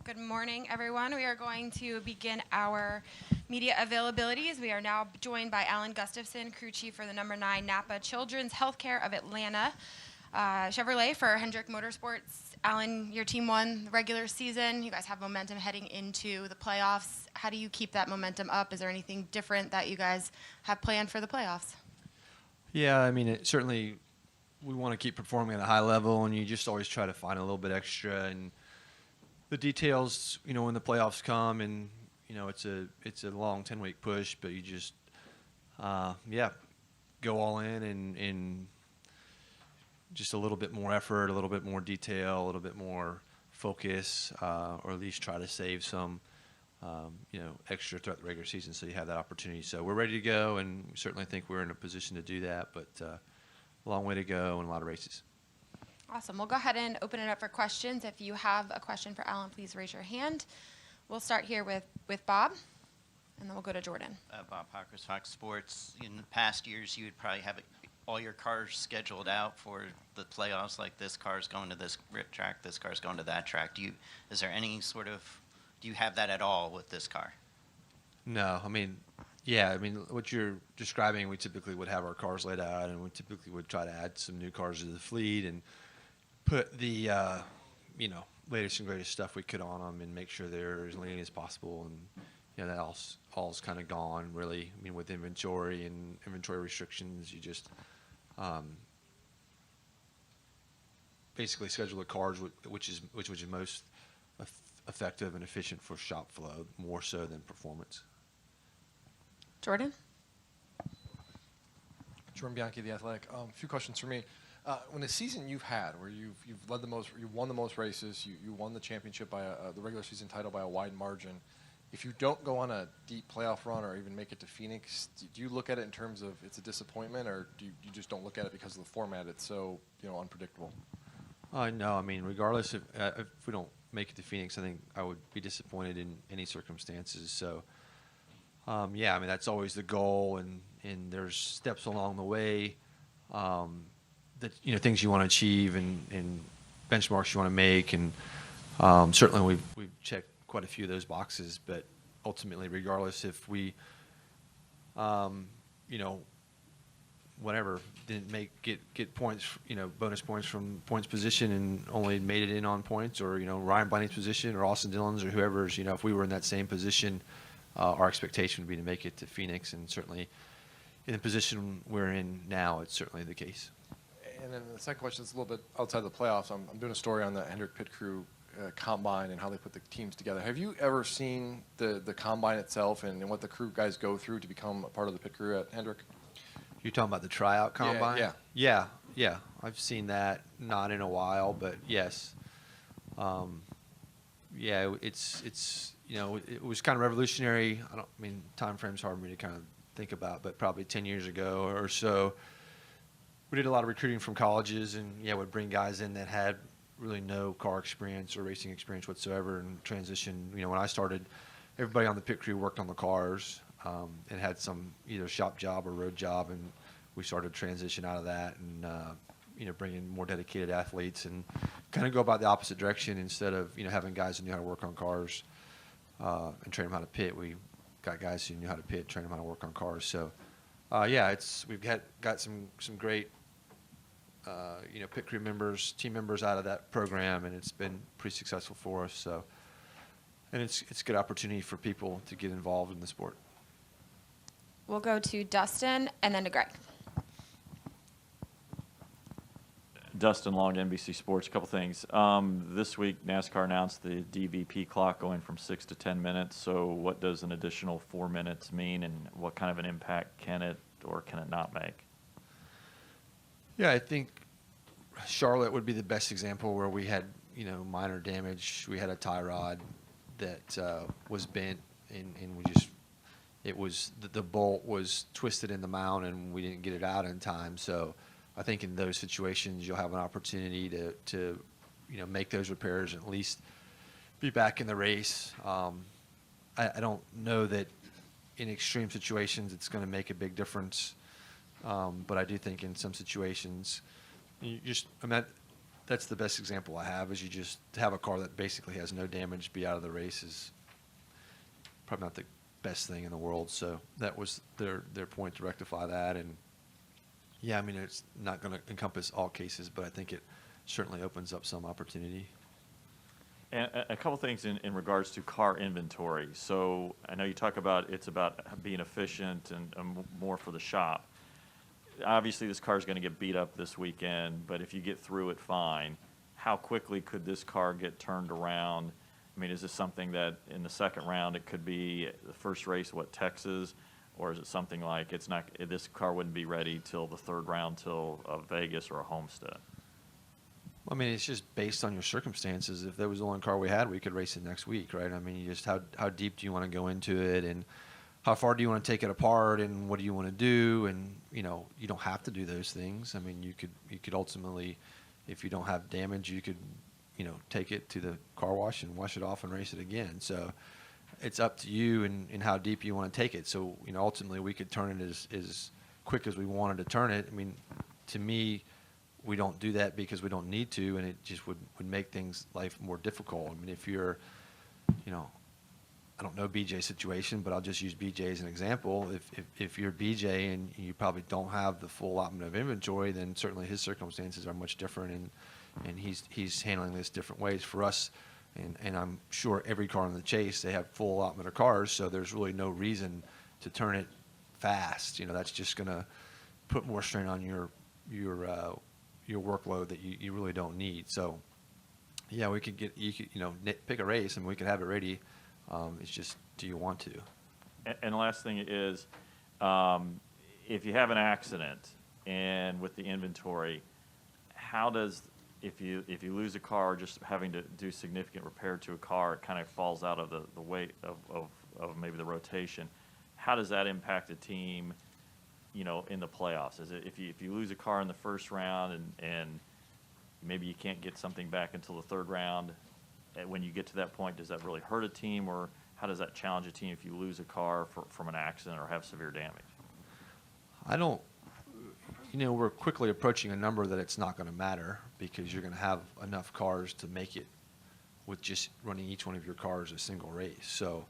Good morning, everyone. We are going to begin our media availabilities. We are now joined by Alan Gustafson, crew chief for the number 9 Napa Children's Healthcare of Atlanta Chevrolet for Hendrick Motorsports. Alan, your team won the regular season. You guys have momentum heading into the playoffs. How do you keep that momentum up? Is there anything different that you guys have planned for the playoffs? Yeah, I mean, certainly we want to keep performing at a high level, and you just always try to find a little bit extra. And the details, when the playoffs come, and it's a long 10-week push, but you just go all in and just a little bit more effort, a little bit more detail, a little bit more focus, or at least try to save some extra throughout the regular season so you have that opportunity. So we're ready to go, and we certainly think we're in a position to do that, but a long way to go and a lot of races. Awesome. We'll go ahead and open it up for questions. If you have a question for Alan, please raise your hand. We'll start here with Bob, and then we'll go to Jordan. Bob Hawkers, Fox Sports. In the past years, you would probably have all your cars scheduled out for the playoffs, like this car's going to this track, this car's going to that track. Do you have that at all with this car? No, what you're describing, we typically would have our cars laid out, and we typically would try to add some new cars to the fleet and put the latest and greatest stuff we could on them and make sure they're as lean as possible. And that all's kind of gone, really. I mean, with inventory and inventory restrictions, you just basically schedule the cars which is most effective and efficient for shop flow, more so than performance. Jordan? Jordan Bianchi, The Athletic. A few questions for me. When the season you've had, where you've led the most, you won the most races, you won the championship by the regular season title by a wide margin. If you don't go on a deep playoff run or even make it to Phoenix, do you look at it in terms of it's a disappointment, or do you just don't look at it because of the format? It's so unpredictable. No, I mean, regardless if we don't make it to Phoenix, I think I would be disappointed in any circumstances. So, that's always the goal, and there's steps along the way. That things you want to achieve and benchmarks you want to make, and certainly we've checked quite a few of those boxes. But ultimately, regardless if we, whatever, didn't get points, bonus points from points position and only made it in on points, or Ryan Blaney's position or Austin Dillon's or whoever's, if we were in that same position, our expectation would be to make it to Phoenix, and certainly in the position we're in now, it's certainly the case. And then the second question is a little bit outside the playoffs. I'm doing a story on the Hendrick Pit Crew combine and how they put the teams together. Have you ever seen the combine itself and what the crew guys go through to become a part of the pit crew at Hendrick? You're talking about the tryout combine? Yeah. I've seen that, not in a while, but yes. It was kind of revolutionary. Time frame's hard for me to kind of think about, but probably 10 years ago or so, we did a lot of recruiting from colleges, and would bring guys in that had really no car experience or racing experience whatsoever, and transition. When I started, everybody on the pit crew worked on the cars and had some either shop job or road job, and we started to transition out of that and bring in more dedicated athletes and kind of go about the opposite direction. Instead of having guys who knew how to work on cars and train them how to pit, we got guys who knew how to pit, train them how to work on cars. So we've got some great pit crew members, team members out of that program, and it's been pretty successful for us. So, and it's a good opportunity for people to get involved in the sport. We'll go to Dustin and then to Greg. Dustin Long, NBC Sports. A couple things. This week, NASCAR announced the DVP clock going from 6 to 10 minutes. So what does an additional 4 minutes mean, and what kind of an impact can it or can it not make? Yeah, I think Charlotte would be the best example where we had, minor damage. We had a tie rod that was bent, and the bolt was twisted in the mount, and we didn't get it out in time. So I think in those situations, you'll have an opportunity to make those repairs and at least be back in the race. I don't know that in extreme situations it's going to make a big difference. But I do think in some situations, that's the best example I have, is you just have a car that basically has no damage, be out of the race is probably not the best thing in the world. So that was their point to rectify that. And yeah, I mean, it's not going to encompass all cases, but I think it certainly opens up some opportunity. And a couple things in regards to car inventory. So I know you talk about it's about being efficient and more for the shop. Obviously, this car is going to get beat up this weekend, but if you get through it fine, how quickly could this car get turned around? I mean, is this something that in the second round it could be the first race, Texas, or is it something like it's not? This car wouldn't be ready till the third round, till Vegas or a Homestead? I mean, it's just based on your circumstances. If that was the only car we had, we could race it next week, right? I mean, you just how deep do you want to go into it, and how far do you want to take it apart, and what do you want to do? And you don't have to do those things. I mean, you could ultimately, if you don't have damage, you could take it to the car wash and wash it off and race it again. So it's up to you and how deep you want to take it. So ultimately we could turn it as quick as we wanted to turn it. I mean, to me, we don't do that because we don't need to, and it just would make life more difficult. I mean, if you're, I don't know BJ's situation, but I'll just use BJ as an example. If you're BJ and you probably don't have the full allotment of inventory, then certainly his circumstances are much different, and he's handling this different ways. For us, and I'm sure every car in the chase, they have full allotment of cars, so there's really no reason to turn it fast. That's just going to put more strain on your workload that you really don't need. So, yeah, you could pick a race and we could have it ready. It's just, do you want to? And the last thing is, if you have an accident and with the inventory, how does, if you lose a car, just having to do significant repair to a car, it kind of falls out of the weight of maybe the rotation. How does that impact the team, in the playoffs? Is it if you lose a car in the first round and maybe you can't get something back until the third round, and when you get to that point, does that really hurt a team, or how does that challenge a team if you lose a car from an accident or have severe damage? I don't. We're quickly approaching a number that it's not going to matter, because you're going to have enough cars to make it with just running each one of your cars a single race. So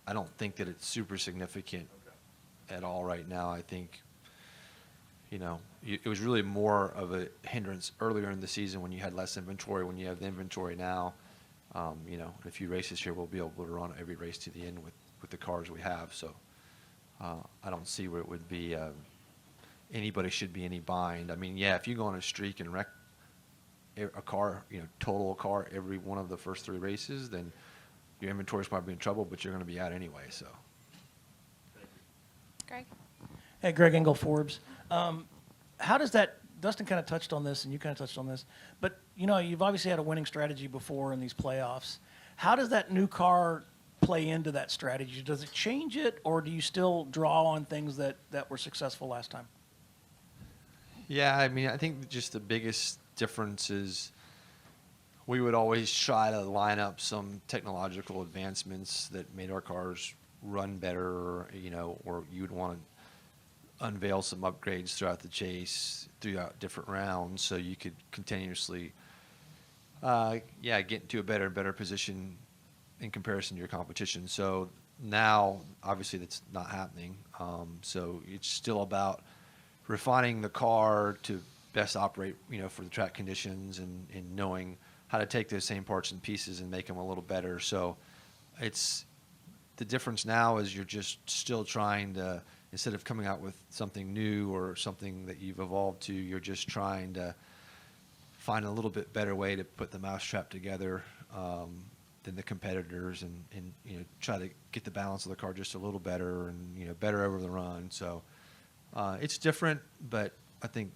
I don't think that it's super significant at all right now. I think, it was really more of a hindrance earlier in the season when you had less inventory. When you have the inventory now, in a few races here, we'll be able to run every race to the end with the cars we have. So I don't see where it would be anybody should be any bind. I mean, yeah, if you go on a streak and wreck a car, total a car every one of the first three races, then your inventory's might be in trouble, but you're going to be out anyway. So. Greg? Hey, Greg Engel, Forbes. How does that, Dustin kind of touched on this and you kind of touched on this, but you've obviously had a winning strategy before in these playoffs. How does that new car play into that strategy? Does it change it, or do you still draw on things that were successful last time? Yeah, I mean, I think just the biggest difference is we would always try to line up some technological advancements that made our cars run better, or you'd want to unveil some upgrades throughout the chase, throughout different rounds, so you could continuously, get into a better and better position in comparison to your competition. So now, obviously, that's not happening. So it's still about refining the car to best operate, for the track conditions, and knowing how to take those same parts and pieces and make them a little better. So it's the difference now is you're just still trying to, instead of coming out with something new or something that you've evolved to, you're just trying to find a little bit better way to put the mousetrap together than the competitors, and try to get the balance of the car just a little better, and better over the run. So it's different, but I think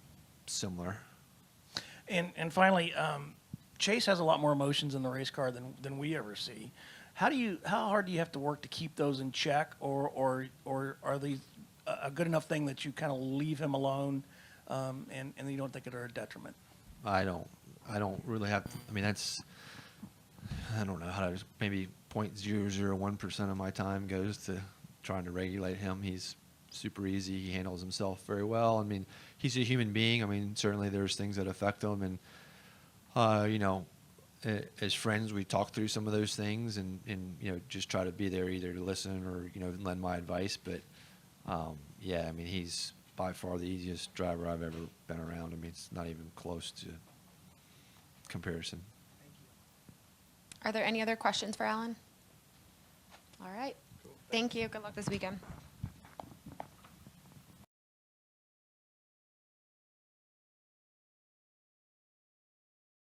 similar. And finally, Chase has a lot more emotions in the race car than we ever see. How hard do you have to work to keep those in check, or are these a good enough thing that you kind of leave him alone, and you don't think they're a detriment? I don't really have to, I mean, I don't know how to, maybe 0.001% of my time goes to trying to regulate him. He's super easy. He handles himself very well. I mean, he's a human being. I mean, certainly there's things that affect him, and You know, as friends, we talk through some of those things and, you know, just try to be there either to listen or, you know, lend my advice. But, yeah, I mean, he's by far the easiest driver I've ever been around. I mean, it's not even close to comparison. Are there any other questions for Alan? All right. Thank you. Good luck this weekend.